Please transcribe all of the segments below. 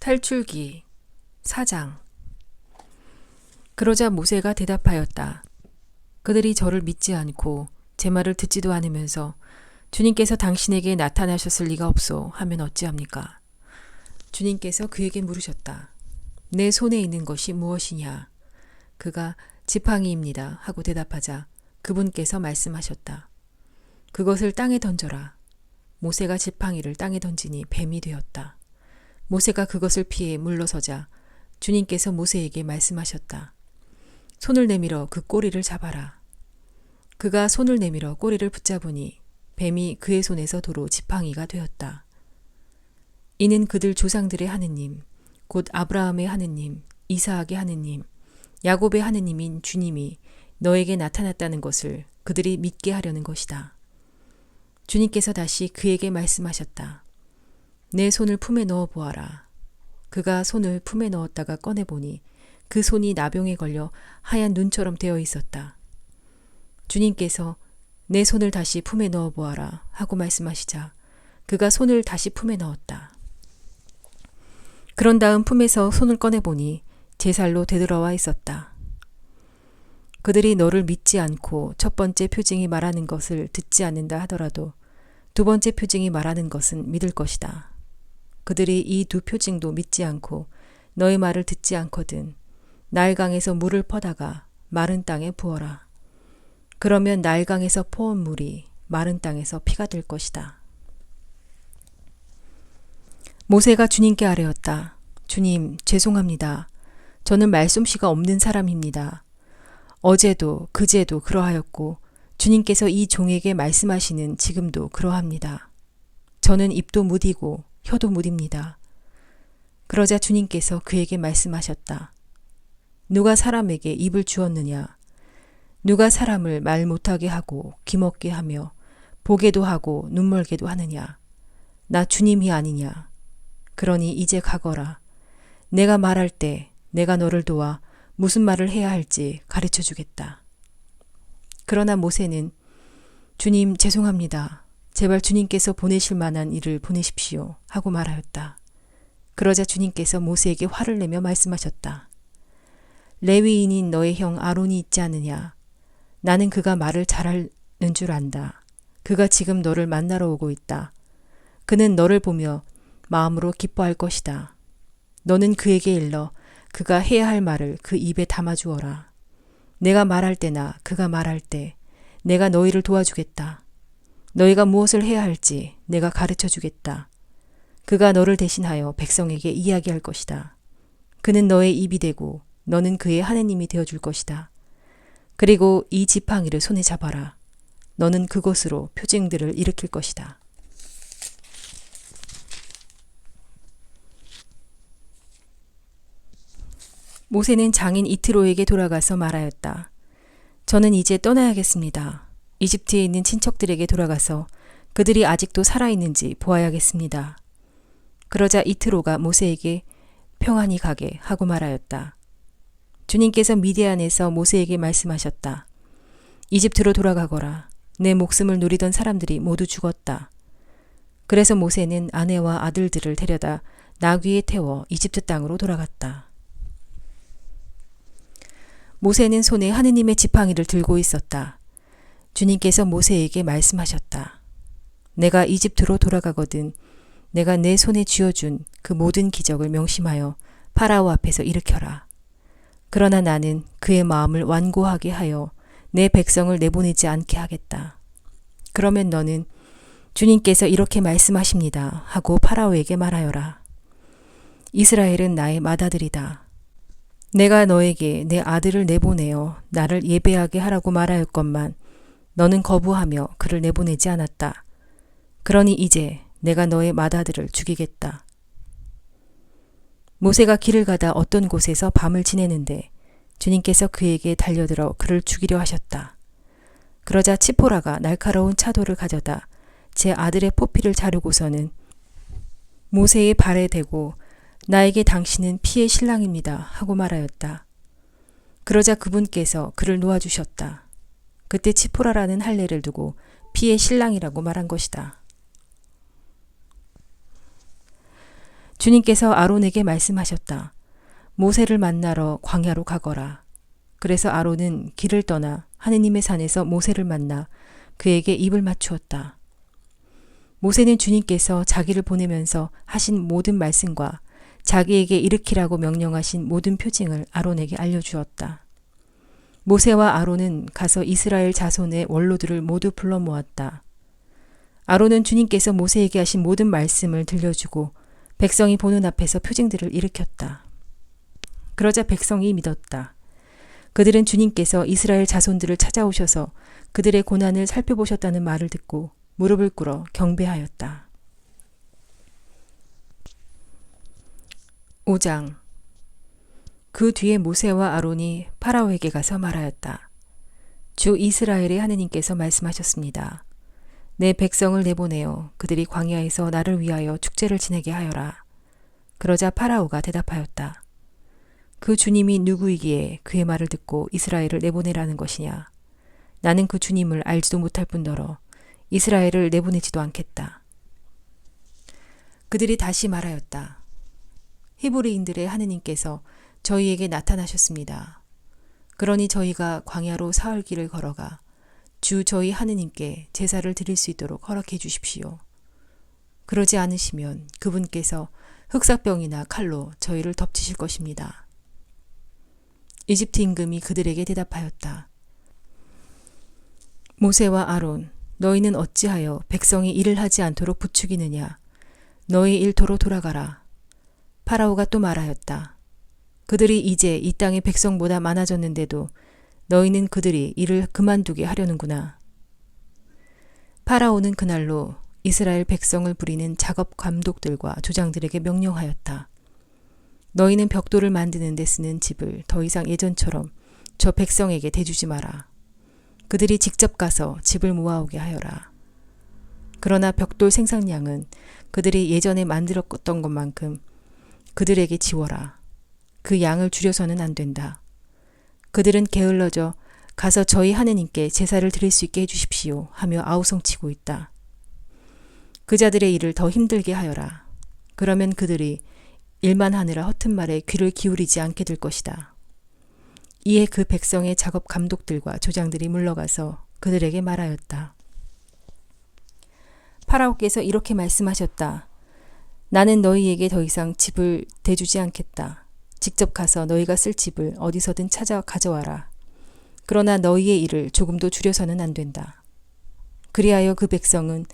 탈출기 4장. 그러자 모세가 대답하였다. 그들이 저를 믿지 않고 제 말을 듣지도 않으면서 주님께서 당신에게 나타나셨을 리가 없소 하면 어찌합니까? 주님께서 그에게 물으셨다. 내 손에 있는 것이 무엇이냐? 그가 지팡이입니다 하고 대답하자 그분께서 말씀하셨다. 그것을 땅에 던져라. 모세가 지팡이를 땅에 던지니 뱀이 되었다. 모세가 그것을 피해 물러서자 주님께서 모세에게 말씀하셨다. 손을 내밀어 그 꼬리를 잡아라. 그가 손을 내밀어 꼬리를 붙잡으니 뱀이 그의 손에서 도로 지팡이가 되었다. 이는 그들 조상들의 하느님, 곧 아브라함의 하느님, 이사학의 하느님, 야곱의 하느님인 주님이 너에게 나타났다는 것을 그들이 믿게 하려는 것이다. 주님께서 다시 그에게 말씀하셨다. 내 손을 품에 넣어 보아라. 그가 손을 품에 넣었다가 꺼내보니 그 손이 나병에 걸려 하얀 눈처럼 되어 있었다. 주님께서 내 손을 다시 품에 넣어 보아라 하고 말씀하시자 그가 손을 다시 품에 넣었다. 그런 다음 품에서 손을 꺼내보니 제 살로 되돌아와 있었다. 그들이 너를 믿지 않고 첫 번째 표징이 말하는 것을 듣지 않는다 하더라도 두 번째 표징이 말하는 것은 믿을 것이다. 그들이 이 두 표징도 믿지 않고 너의 말을 듣지 않거든 나일강에서 물을 퍼다가 마른 땅에 부어라. 그러면 나일강에서 퍼온 물이 마른 땅에서 피가 될 것이다. 모세가 주님께 아뢰었다. 주님, 죄송합니다. 저는 말솜씨가 없는 사람입니다. 어제도 그제도 그러하였고 주님께서 이 종에게 말씀하시는 지금도 그러합니다. 저는 입도 무디고 혀도 무딥니다. 그러자 주님께서 그에게 말씀하셨다. 누가 사람에게 입을 주었느냐? 누가 사람을 말 못하게 하고 기먹게 하며 보게도 하고 눈멀게도 하느냐? 나 주님이 아니냐? 그러니 이제 가거라. 내가 말할 때 내가 너를 도와 무슨 말을 해야 할지 가르쳐 주겠다. 그러나 모세는 주님 죄송합니다. 제발 주님께서 보내실 만한 일을 보내십시오 하고 말하였다. 그러자 주님께서 모세에게 화를 내며 말씀하셨다. 레위인인 너의 형 아론이 있지 않느냐? 나는 그가 말을 잘하는 줄 안다. 그가 지금 너를 만나러 오고 있다. 그는 너를 보며 마음으로 기뻐할 것이다. 너는 그에게 일러 그가 해야 할 말을 그 입에 담아주어라. 내가 말할 때나 그가 말할 때 내가 너희를 도와주겠다. 너희가 무엇을 해야 할지 내가 가르쳐 주겠다. 그가 너를 대신하여 백성에게 이야기할 것이다. 그는 너의 입이 되고 너는 그의 하느님이 되어줄 것이다. 그리고 이 지팡이를 손에 잡아라. 너는 그것으로 표징들을 일으킬 것이다. 모세는 장인 이트로에게 돌아가서 말하였다. 저는 이제 떠나야겠습니다. 이집트에 있는 친척들에게 돌아가서 그들이 아직도 살아있는지 보아야겠습니다. 그러자 이트로가 모세에게 평안히 가게 하고 말하였다. 주님께서 미디안에서 모세에게 말씀하셨다. 이집트로 돌아가거라. 내 목숨을 누리던 사람들이 모두 죽었다. 그래서 모세는 아내와 아들들을 데려다 나귀에 태워 이집트 땅으로 돌아갔다. 모세는 손에 하느님의 지팡이를 들고 있었다. 주님께서 모세에게 말씀하셨다. 내가 이집트로 돌아가거든 내가 내 손에 쥐어준 그 모든 기적을 명심하여 파라오 앞에서 일으켜라. 그러나 나는 그의 마음을 완고하게 하여 내 백성을 내보내지 않게 하겠다. 그러면 너는 주님께서 이렇게 말씀하십니다 하고 파라오에게 말하여라. 이스라엘은 나의 맏아들이다. 내가 너에게 내 아들을 내보내어 나를 예배하게 하라고 말하였건만 너는 거부하며 그를 내보내지 않았다. 그러니 이제 내가 너의 맏아들을 죽이겠다. 모세가 길을 가다 어떤 곳에서 밤을 지내는데 주님께서 그에게 달려들어 그를 죽이려 하셨다. 그러자 치포라가 날카로운 차도를 가져다 제 아들의 포피를 자르고서는 모세의 발에 대고 나에게 당신은 피의 신랑입니다 하고 말하였다. 그러자 그분께서 그를 놓아주셨다. 그때 치포라라는 할례를 두고 피의 신랑이라고 말한 것이다. 주님께서 아론에게 말씀하셨다. 모세를 만나러 광야로 가거라. 그래서 아론은 길을 떠나 하느님의 산에서 모세를 만나 그에게 입을 맞추었다. 모세는 주님께서 자기를 보내면서 하신 모든 말씀과 자기에게 일으키라고 명령하신 모든 표징을 아론에게 알려주었다. 모세와 아론은 가서 이스라엘 자손의 원로들을 모두 불러 모았다. 아론은 주님께서 모세에게 하신 모든 말씀을 들려주고 백성이 보는 앞에서 표징들을 일으켰다. 그러자 백성이 믿었다. 그들은 주님께서 이스라엘 자손들을 찾아오셔서 그들의 고난을 살펴보셨다는 말을 듣고 무릎을 꿇어 경배하였다. 5장. 그 뒤에 모세와 아론이 파라오에게 가서 말하였다. 주 이스라엘의 하느님께서 말씀하셨습니다. 내 백성을 내보내어 그들이 광야에서 나를 위하여 축제를 지내게 하여라. 그러자 파라오가 대답하였다. 그 주님이 누구이기에 그의 말을 듣고 이스라엘을 내보내라는 것이냐. 나는 그 주님을 알지도 못할 뿐더러 이스라엘을 내보내지도 않겠다. 그들이 다시 말하였다. 히브리인들의 하느님께서 저희에게 나타나셨습니다. 그러니 저희가 광야로 사흘 길을 걸어가 주 저희 하느님께 제사를 드릴 수 있도록 허락해 주십시오. 그러지 않으시면 그분께서 흑사병이나 칼로 저희를 덮치실 것입니다. 이집트 임금이 그들에게 대답하였다. 모세와 아론, 너희는 어찌하여 백성이 일을 하지 않도록 부추기느냐. 너희 일터로 돌아가라. 파라오가 또 말하였다. 그들이 이제 이 땅의 백성보다 많아졌는데도 너희는 그들이 일을 그만두게 하려는구나. 파라오는 그날로 이스라엘 백성을 부리는 작업 감독들과 조장들에게 명령하였다. 너희는 벽돌을 만드는 데 쓰는 집을 더 이상 예전처럼 저 백성에게 대주지 마라. 그들이 직접 가서 집을 모아오게 하여라. 그러나 벽돌 생산량은 그들이 예전에 만들었던 것만큼 그들에게 지워라. 그 양을 줄여서는 안 된다. 그들은 게을러져 가서 저희 하느님께 제사를 드릴 수 있게 해주십시오 하며 아우성치고 있다. 그 자들의 일을 더 힘들게 하여라. 그러면 그들이 일만 하느라 허튼 말에 귀를 기울이지 않게 될 것이다. 이에 그 백성의 작업 감독들과 조장들이 물러가서 그들에게 말하였다. 파라오께서 이렇게 말씀하셨다. 나는 너희에게 더 이상 집을 대주지 않겠다. 직접 가서 너희가 쓸 집을 어디서든 찾아 가져와라. 그러나 너희의 일을 조금도 줄여서는 안 된다. 그리하여 그 백성은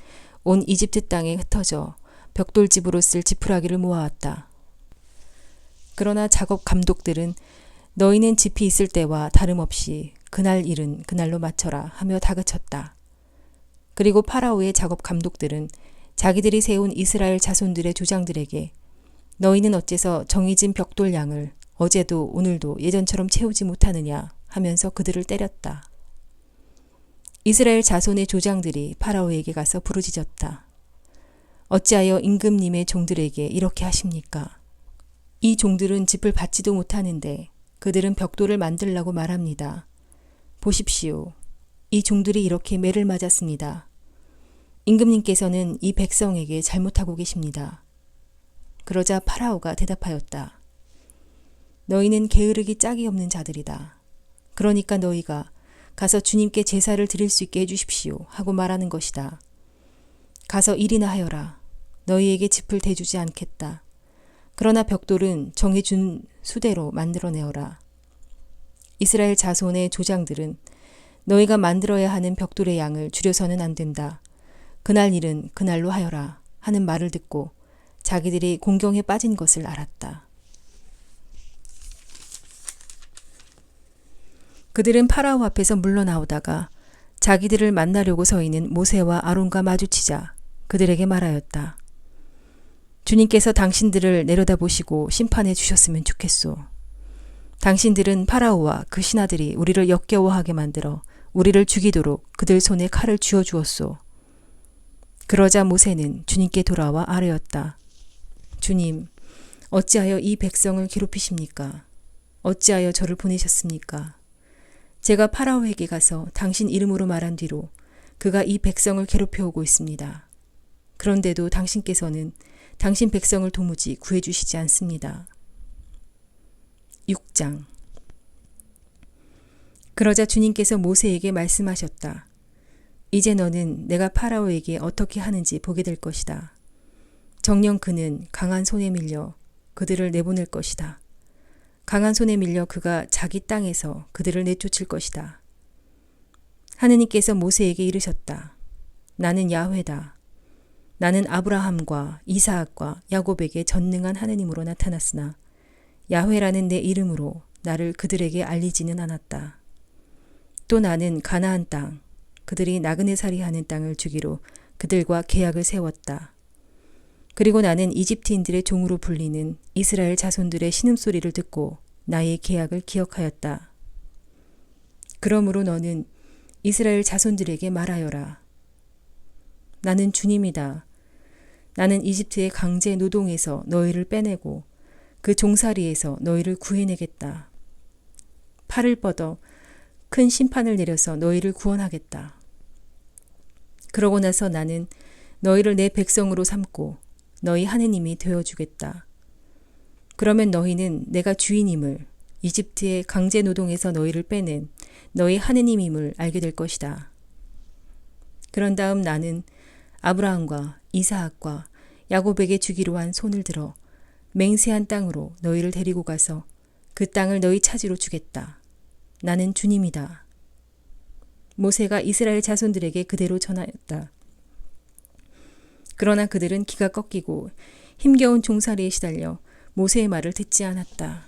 온 이집트 땅에 흩어져 벽돌집으로 쓸 지푸라기를 모아왔다. 그러나 작업 감독들은 너희는 집이 있을 때와 다름없이 그날 일은 그날로 마쳐라 하며 다그쳤다. 그리고 파라오의 작업 감독들은 자기들이 세운 이스라엘 자손들의 조장들에게 너희는 어째서 정해진 벽돌 양을 어제도 오늘도 예전처럼 채우지 못하느냐 하면서 그들을 때렸다. 이스라엘 자손의 조장들이 파라오에게 가서 부르짖었다. 어찌하여 임금님의 종들에게 이렇게 하십니까? 이 종들은 집을 받지도 못하는데 그들은 벽돌을 만들라고 말합니다. 보십시오. 이 종들이 이렇게 매를 맞았습니다. 임금님께서는 이 백성에게 잘못하고 계십니다. 그러자 파라오가 대답하였다. 너희는 게으르기 짝이 없는 자들이다. 그러니까 너희가 가서 주님께 제사를 드릴 수 있게 해주십시오 하고 말하는 것이다. 가서 일이나 하여라. 너희에게 짚을 대주지 않겠다. 그러나 벽돌은 정해준 수대로 만들어내어라. 이스라엘 자손의 조장들은 너희가 만들어야 하는 벽돌의 양을 줄여서는 안 된다. 그날 일은 그날로 하여라 하는 말을 듣고 자기들이 공경에 빠진 것을 알았다. 그들은 파라오 앞에서 물러나오다가 자기들을 만나려고 서 있는 모세와 아론과 마주치자 그들에게 말하였다. 주님께서 당신들을 내려다보시고 심판해 주셨으면 좋겠소. 당신들은 파라오와 그 신하들이 우리를 역겨워하게 만들어 우리를 죽이도록 그들 손에 칼을 쥐어주었소. 그러자 모세는 주님께 돌아와 아뢰었다. 주님, 어찌하여 이 백성을 괴롭히십니까? 어찌하여 저를 보내셨습니까? 제가 파라오에게 가서 당신 이름으로 말한 뒤로 그가 이 백성을 괴롭혀오고 있습니다. 그런데도 당신께서는 당신 백성을 도무지 구해주시지 않습니다. 6장. 그러자 주님께서 모세에게 말씀하셨다. 이제 너는 내가 파라오에게 어떻게 하는지 보게 될 것이다. 정녕 그는 강한 손에 밀려 그들을 내보낼 것이다. 강한 손에 밀려 그가 자기 땅에서 그들을 내쫓을 것이다. 하느님께서 모세에게 이르셨다. 나는 야훼다. 나는 아브라함과 이사학과 야곱에게 전능한 하느님으로 나타났으나 야훼라는 내 이름으로 나를 그들에게 알리지는 않았다. 또 나는 가나안 땅, 그들이 나그네살이 하는 땅을 주기로 그들과 계약을 세웠다. 그리고 나는 이집트인들의 종으로 불리는 이스라엘 자손들의 신음소리를 듣고 나의 계약을 기억하였다. 그러므로 너는 이스라엘 자손들에게 말하여라. 나는 주님이다. 나는 이집트의 강제 노동에서 너희를 빼내고 그 종살이에서 너희를 구해내겠다. 팔을 뻗어 큰 심판을 내려서 너희를 구원하겠다. 그러고 나서 나는 너희를 내 백성으로 삼고 너희 하느님이 되어주겠다. 그러면 너희는 내가 주인임을, 이집트의 강제 노동에서 너희를 빼낸 너희 하느님임을 알게 될 것이다. 그런 다음 나는 아브라함과 이사학과 야곱에게 주기로 한 손을 들어 맹세한 땅으로 너희를 데리고 가서 그 땅을 너희 차지로 주겠다. 나는 주님이다. 모세가 이스라엘 자손들에게 그대로 전하였다. 그러나 그들은 기가 꺾이고 힘겨운 종살이에 시달려 모세의 말을 듣지 않았다.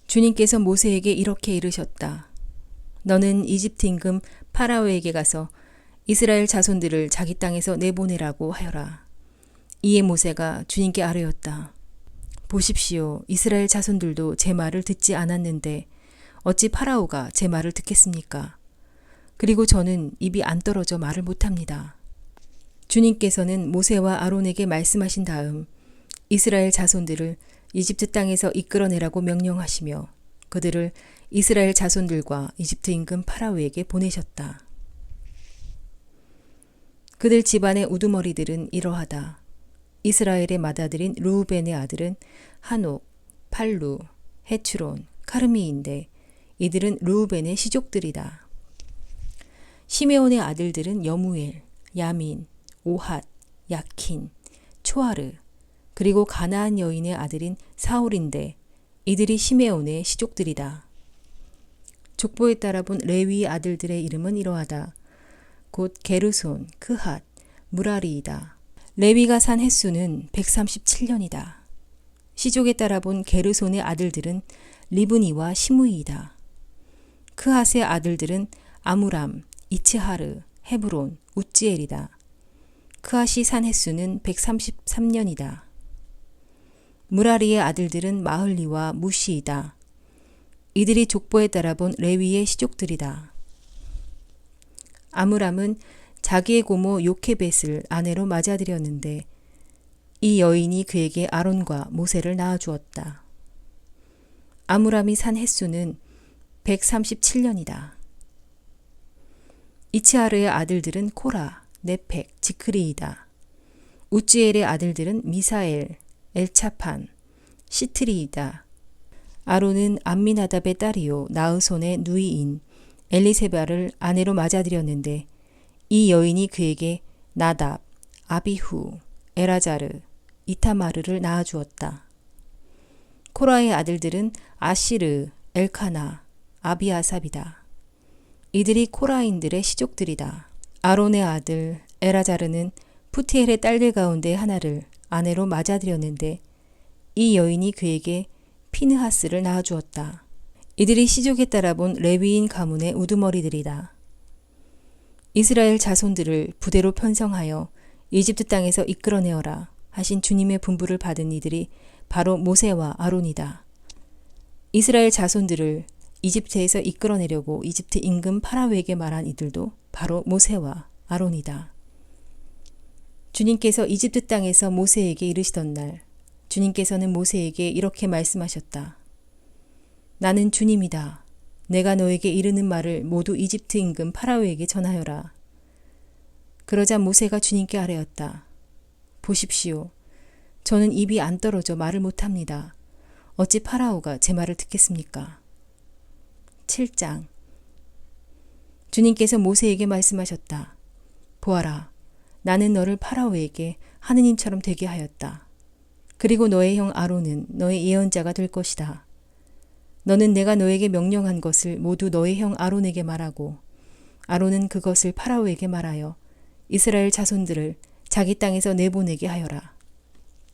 주님께서 모세에게 이렇게 이르셨다. 너는 이집트 임금 파라오에게 가서 이스라엘 자손들을 자기 땅에서 내보내라고 하여라. 이에 모세가 주님께 아뢰었다. 보십시오. 이스라엘 자손들도 제 말을 듣지 않았는데 어찌 파라오가 제 말을 듣겠습니까? 그리고 저는 입이 안 떨어져 말을 못합니다. 주님께서는 모세와 아론에게 말씀하신 다음 이스라엘 자손들을 이집트 땅에서 이끌어내라고 명령하시며 그들을 이스라엘 자손들과 이집트 임금 파라오에게 보내셨다. 그들 집안의 우두머리들은 이러하다. 이스라엘의 맏아들인 르우벤의 아들은 한옥, 팔루, 헤츠론, 카르미인데 이들은 르우벤의 시족들이다. 시메온의 아들들은 여무엘, 야민, 오핫, 야킨, 초아르, 그리고 가나안 여인의 아들인 사울인데 이들이 시메온의 시족들이다. 족보에 따라 본 레위의 아들들의 이름은 이러하다. 곧 게르손, 크핫, 무라리이다. 레위가 산 횟수는 137년이다. 시족에 따라 본 게르손의 아들들은 리브니와 시므이이다. 크핫의 아들들은 아무람, 이츠하르, 헤브론, 우찌엘이다. 크핫이 산 횟수는 133년이다. 무라리의 아들들은 마흘리와 무시이다. 이들이 족보에 따라 본 레위의 시족들이다. 아므람은 자기의 고모 요케벳을 아내로 맞아들였는데 이 여인이 그에게 아론과 모세를 낳아주었다. 아므람이 산 횟수는 137년이다. 이츠하르의 아들들은 코라, 네펙, 지크리이다. 우찌엘의 아들들은 미사엘, 엘차판, 시트리이다. 아론은 암미나답의 딸이요 나으손의 누이인 엘리세바를 아내로 맞아들였는데 이 여인이 그에게 나답, 아비후, 에라자르, 이타마르를 낳아주었다. 코라의 아들들은 아시르, 엘카나, 아비아삽이다. 이들이 코라인들의 시족들이다. 아론의 아들 에라자르는 푸티엘의 딸들 가운데 하나를 아내로 맞아들였는데 이 여인이 그에게 피느하스를 낳아주었다. 이들이 시족에 따라 본 레위인 가문의 우두머리들이다. 이스라엘 자손들을 부대로 편성하여 이집트 땅에서 이끌어내어라 하신 주님의 분부를 받은 이들이 바로 모세와 아론이다. 이스라엘 자손들을 이집트에서 이끌어내려고 이집트 임금 파라오에게 말한 이들도 바로 모세와 아론이다. 주님께서 이집트 땅에서 모세에게 이르시던 날 주님께서는 모세에게 이렇게 말씀하셨다. 나는 주님이다. 내가 너에게 이르는 말을 모두 이집트 임금 파라오에게 전하여라. 그러자 모세가 주님께 아뢰었다. 보십시오. 저는 입이 안 떨어져 말을 못합니다. 어찌 파라오가 제 말을 듣겠습니까? 7장. 주님께서 모세에게 말씀하셨다. 보아라, 나는 너를 파라오에게 하느님처럼 되게 하였다. 그리고 너의 형 아론은 너의 예언자가 될 것이다. 너는 내가 너에게 명령한 것을 모두 너의 형 아론에게 말하고 아론은 그것을 파라오에게 말하여 이스라엘 자손들을 자기 땅에서 내보내게 하여라.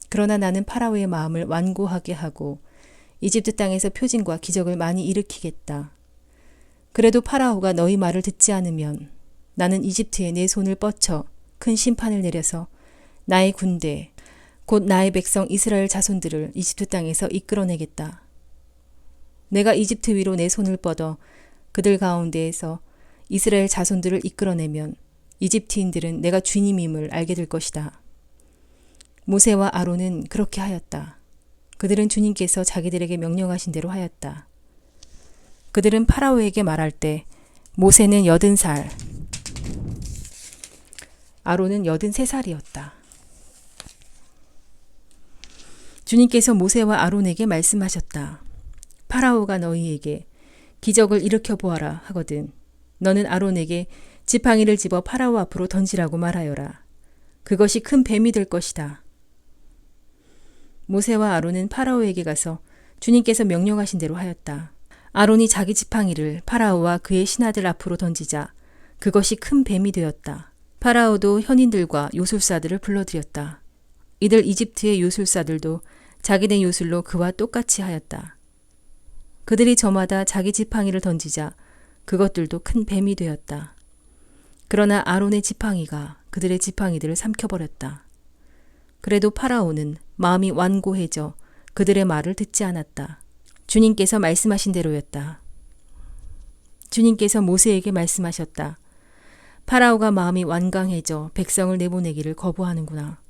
그러나 나는 파라오의 마음을 완고하게 하고 이집트 땅에서 표징과 기적을 많이 일으키겠다. 그래도 파라오가 너희 말을 듣지 않으면 나는 이집트에 내 손을 뻗쳐 큰 심판을 내려서 나의 군대, 곧 나의 백성 이스라엘 자손들을 이집트 땅에서 이끌어내겠다. 내가 이집트 위로 내 손을 뻗어 그들 가운데에서 이스라엘 자손들을 이끌어내면 이집트인들은 내가 주님임을 알게 될 것이다. 모세와 아론은 그렇게 하였다. 그들은 주님께서 자기들에게 명령하신 대로 하였다. 그들은 파라오에게 말할 때 모세는 80살, 아론은 83살이었다. 주님께서 모세와 아론에게 말씀하셨다. 파라오가 너희에게 기적을 일으켜 보아라 하거든 너는 아론에게 지팡이를 집어 파라오 앞으로 던지라고 말하여라. 그것이 큰 뱀이 될 것이다. 모세와 아론은 파라오에게 가서 주님께서 명령하신 대로 하였다. 아론이 자기 지팡이를 파라오와 그의 신하들 앞으로 던지자 그것이 큰 뱀이 되었다. 파라오도 현인들과 요술사들을 불러들였다. 이들 이집트의 요술사들도 자기네 요술로 그와 똑같이 하였다. 그들이 저마다 자기 지팡이를 던지자 그것들도 큰 뱀이 되었다. 그러나 아론의 지팡이가 그들의 지팡이들을 삼켜버렸다. 그래도 파라오는 마음이 완고해져 그들의 말을 듣지 않았다. 주님께서 말씀하신 대로였다. 주님께서 모세에게 말씀하셨다. 파라오가 마음이 완강해져 백성을 내보내기를 거부하는구나.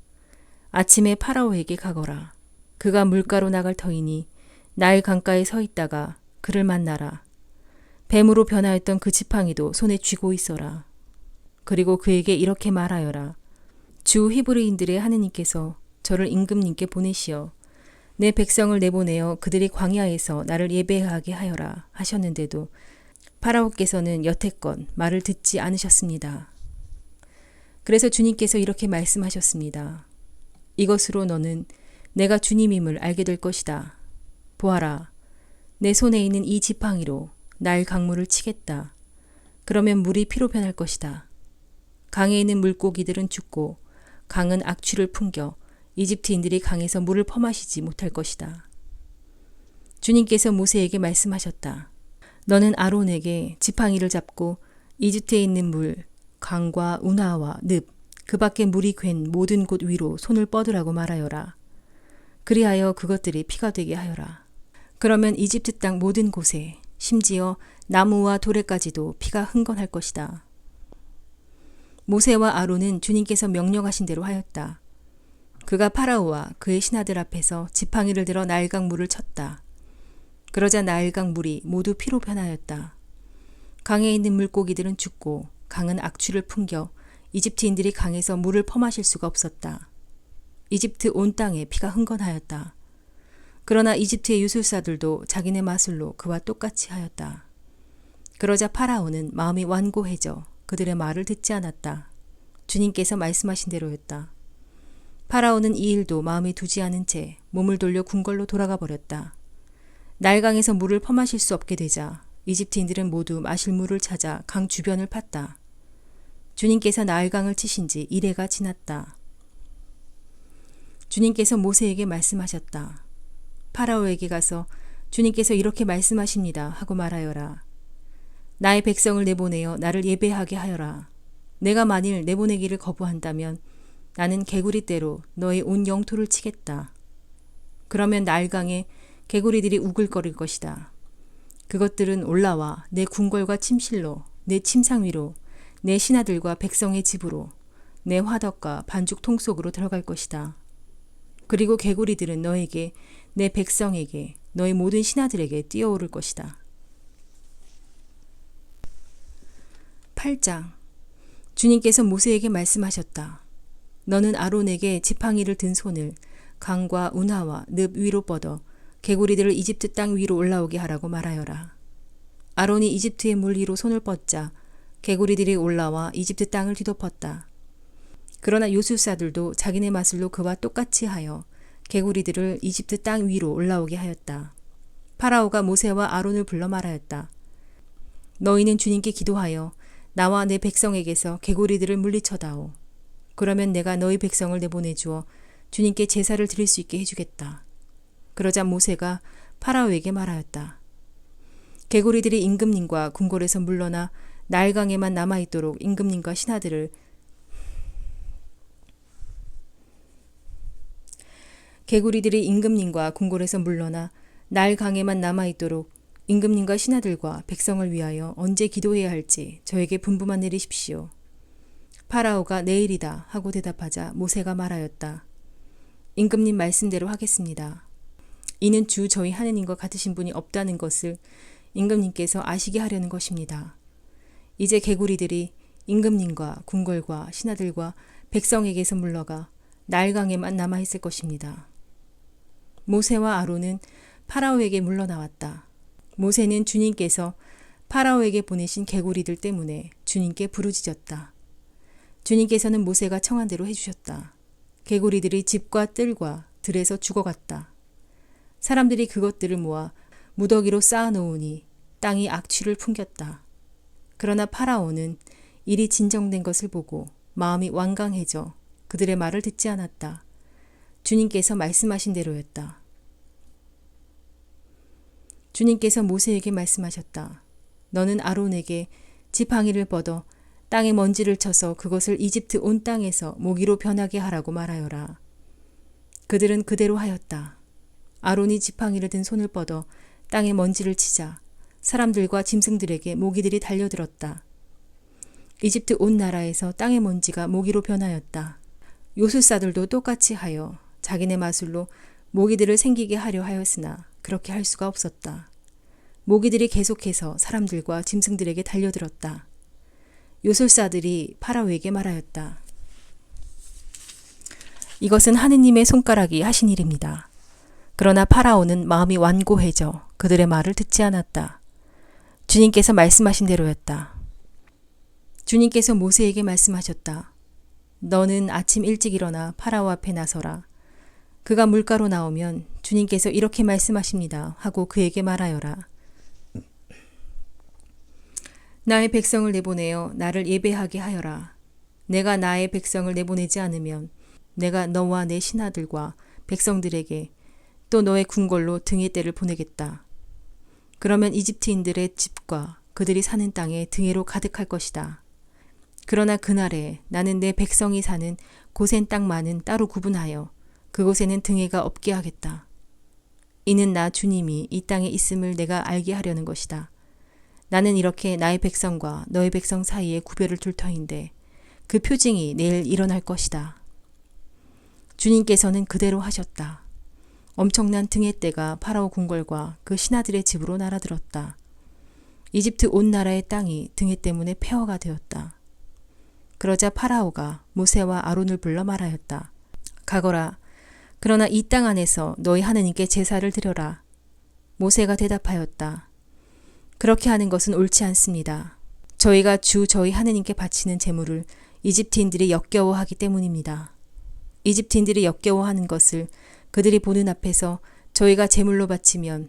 아침에 파라오에게 가거라. 그가 물가로 나갈 터이니 나일 강가에 서 있다가 그를 만나라. 뱀으로 변하였던 그 지팡이도 손에 쥐고 있어라. 그리고 그에게 이렇게 말하여라. 주 히브리인들의 하느님께서 저를 임금님께 보내시어 내 백성을 내보내어 그들이 광야에서 나를 예배하게 하여라 하셨는데도 파라오께서는 여태껏 말을 듣지 않으셨습니다. 그래서 주님께서 이렇게 말씀하셨습니다. 이것으로 너는 내가 주님임을 알게 될 것이다. 보아라, 내 손에 있는 이 지팡이로 나일 강물을 치겠다. 그러면 물이 피로 변할 것이다. 강에 있는 물고기들은 죽고 강은 악취를 풍겨 이집트인들이 강에서 물을 퍼마시지 못할 것이다. 주님께서 모세에게 말씀하셨다. 너는 아론에게 지팡이를 잡고 이집트에 있는 물, 강과 운하와 늪, 그 밖에 물이 괜 모든 곳 위로 손을 뻗으라고 말하여라. 그리하여 그것들이 피가 되게 하여라. 그러면 이집트 땅 모든 곳에 심지어 나무와 돌에까지도 피가 흥건할 것이다. 모세와 아론은 주님께서 명령하신 대로 하였다. 그가 파라오와 그의 신하들 앞에서 지팡이를 들어 나일강 물을 쳤다. 그러자 나일강 물이 모두 피로 변하였다. 강에 있는 물고기들은 죽고 강은 악취를 풍겨 이집트인들이 강에서 물을 퍼마실 수가 없었다. 이집트 온 땅에 피가 흥건하였다. 그러나 이집트의 유술사들도 자기네 마술로 그와 똑같이 하였다. 그러자 파라오는 마음이 완고해져 그들의 말을 듣지 않았다. 주님께서 말씀하신 대로였다. 파라오는 이 일도 마음에 두지 않은 채 몸을 돌려 궁궐로 돌아가 버렸다. 나일강에서 물을 퍼마실 수 없게 되자 이집트인들은 모두 마실 물을 찾아 강 주변을 팠다. 주님께서 나일강을 치신 지 이래가 지났다. 주님께서 모세에게 말씀하셨다. 파라오에게 가서 주님께서 이렇게 말씀하십니다 하고 말하여라. 나의 백성을 내보내어 나를 예배하게 하여라. 내가 만일 내보내기를 거부한다면 나는 개구리 떼로 너의 온 영토를 치겠다. 그러면 나일강에 개구리들이 우글거릴 것이다. 그것들은 올라와 내 궁궐과 침실로, 내 침상 위로, 내 신하들과 백성의 집으로, 내 화덕과 반죽 통 속으로 들어갈 것이다. 그리고 개구리들은 너에게, 내 백성에게, 너의 모든 신하들에게 뛰어오를 것이다. 8장. 주님께서 모세에게 말씀하셨다. 너는 아론에게 지팡이를 든 손을 강과 운하와 늪 위로 뻗어 개구리들을 이집트 땅 위로 올라오게 하라고 말하여라. 아론이 이집트의 물 위로 손을 뻗자 개구리들이 올라와 이집트 땅을 뒤덮었다. 그러나 요술사들도 자기네 마술로 그와 똑같이 하여 개구리들을 이집트 땅 위로 올라오게 하였다. 파라오가 모세와 아론을 불러 말하였다. 너희는 주님께 기도하여 나와 내 백성에게서 개구리들을 물리쳐다오. 그러면 내가 너희 백성을 내보내주어 주님께 제사를 드릴 수 있게 해주겠다. 그러자 모세가 파라오에게 말하였다. 개구리들이 임금님과 궁궐에서 물러나 나일강에만 남아있도록 임금님과 신하들을 개구리들이 임금님과 궁궐에서 물러나 나일강에만 남아있도록 임금님과 신하들과 백성을 위하여 언제 기도해야 할지 저에게 분부만 내리십시오. 파라오가 내일이다 하고 대답하자 모세가 말하였다. 임금님 말씀대로 하겠습니다. 이는 주 저희 하느님과 같으신 분이 없다는 것을 임금님께서 아시게 하려는 것입니다. 이제 개구리들이 임금님과 궁궐과 신하들과 백성에게서 물러가 나일강에만 남아있을 것입니다. 모세와 아론은 파라오에게 물러나왔다. 모세는 주님께서 파라오에게 보내신 개구리들 때문에 주님께 부르짖었다. 주님께서는 모세가 청한 대로 해주셨다. 개구리들이 집과 뜰과 들에서 죽어갔다. 사람들이 그것들을 모아 무더기로 쌓아놓으니 땅이 악취를 풍겼다. 그러나 파라오는 일이 진정된 것을 보고 마음이 완강해져 그들의 말을 듣지 않았다. 주님께서 말씀하신 대로였다. 주님께서 모세에게 말씀하셨다. 너는 아론에게 지팡이를 뻗어 땅에 먼지를 쳐서 그것을 이집트 온 땅에서 모기로 변하게 하라고 말하여라. 그들은 그대로 하였다. 아론이 지팡이를 든 손을 뻗어 땅에 먼지를 치자 사람들과 짐승들에게 모기들이 달려들었다. 이집트 온 나라에서 땅의 먼지가 모기로 변하였다. 요술사들도 똑같이 하여 자기네 마술로 모기들을 생기게 하려 하였으나 그렇게 할 수가 없었다. 모기들이 계속해서 사람들과 짐승들에게 달려들었다. 요술사들이 파라오에게 말하였다. 이것은 하느님의 손가락이 하신 일입니다. 그러나 파라오는 마음이 완고해져 그들의 말을 듣지 않았다. 주님께서 말씀하신 대로였다. 주님께서 모세에게 말씀하셨다. 너는 아침 일찍 일어나 파라오 앞에 나서라. 그가 물가로 나오면 주님께서 이렇게 말씀하십니다 하고 그에게 말하여라. 나의 백성을 내보내어 나를 예배하게 하여라. 내가 나의 백성을 내보내지 않으면 내가 너와 내 신하들과 백성들에게 또 너의 궁궐로 등의 때를 보내겠다. 그러면 이집트인들의 집과 그들이 사는 땅에 등해로 가득할 것이다. 그러나 그날에 나는 내 백성이 사는 고센 땅만은 따로 구분하여 그곳에는 등해가 없게 하겠다. 이는 나 주님이 이 땅에 있음을 내가 알게 하려는 것이다. 나는 이렇게 나의 백성과 너의 백성 사이에 구별을 둘 터인데 그 표징이 내일 일어날 것이다. 주님께서는 그대로 하셨다. 엄청난 등의 때가 파라오 궁궐과 그 신하들의 집으로 날아들었다. 이집트 온 나라의 땅이 등해 때문에 폐허가 되었다. 그러자 파라오가 모세와 아론을 불러 말하였다. 가거라. 그러나 이 땅 안에서 너희 하느님께 제사를 드려라. 모세가 대답하였다. 그렇게 하는 것은 옳지 않습니다. 저희가 주 저희 하느님께 바치는 제물을 이집트인들이 역겨워하기 때문입니다. 이집트인들이 역겨워하는 것을 그들이 보는 앞에서 저희가 제물로 바치면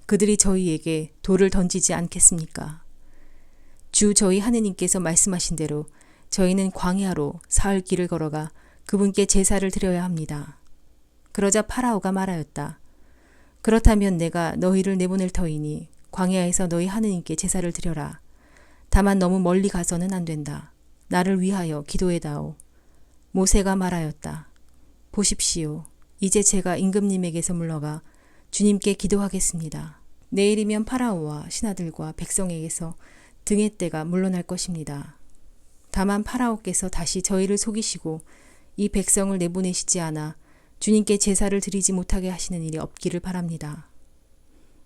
그들이 저희에게 돌을 던지지 않겠습니까? 주 저희 하느님께서 말씀하신 대로 저희는 광야로 사흘 길을 걸어가 그분께 제사를 드려야 합니다. 그러자 파라오가 말하였다. 그렇다면 내가 너희를 내보낼 터이니 광야에서 너희 하느님께 제사를 드려라. 다만 너무 멀리 가서는 안 된다. 나를 위하여 기도해다오. 모세가 말하였다. 보십시오. 이제 제가 임금님에게서 물러가 주님께 기도하겠습니다. 내일이면 파라오와 신하들과 백성에게서 등의 때가 물러날 것입니다. 다만 파라오께서 다시 저희를 속이시고 이 백성을 내보내시지 않아 주님께 제사를 드리지 못하게 하시는 일이 없기를 바랍니다.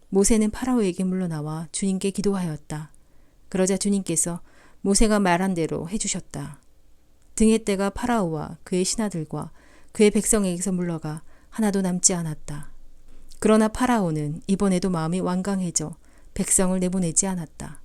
모세는 파라오에게 물러나와 주님께 기도하였다. 그러자 주님께서 모세가 말한 대로 해주셨다. 등의 떼가 파라오와 그의 신하들과 그의 백성에게서 물러가 하나도 남지 않았다. 그러나 파라오는 이번에도 마음이 완강해져 백성을 내보내지 않았다.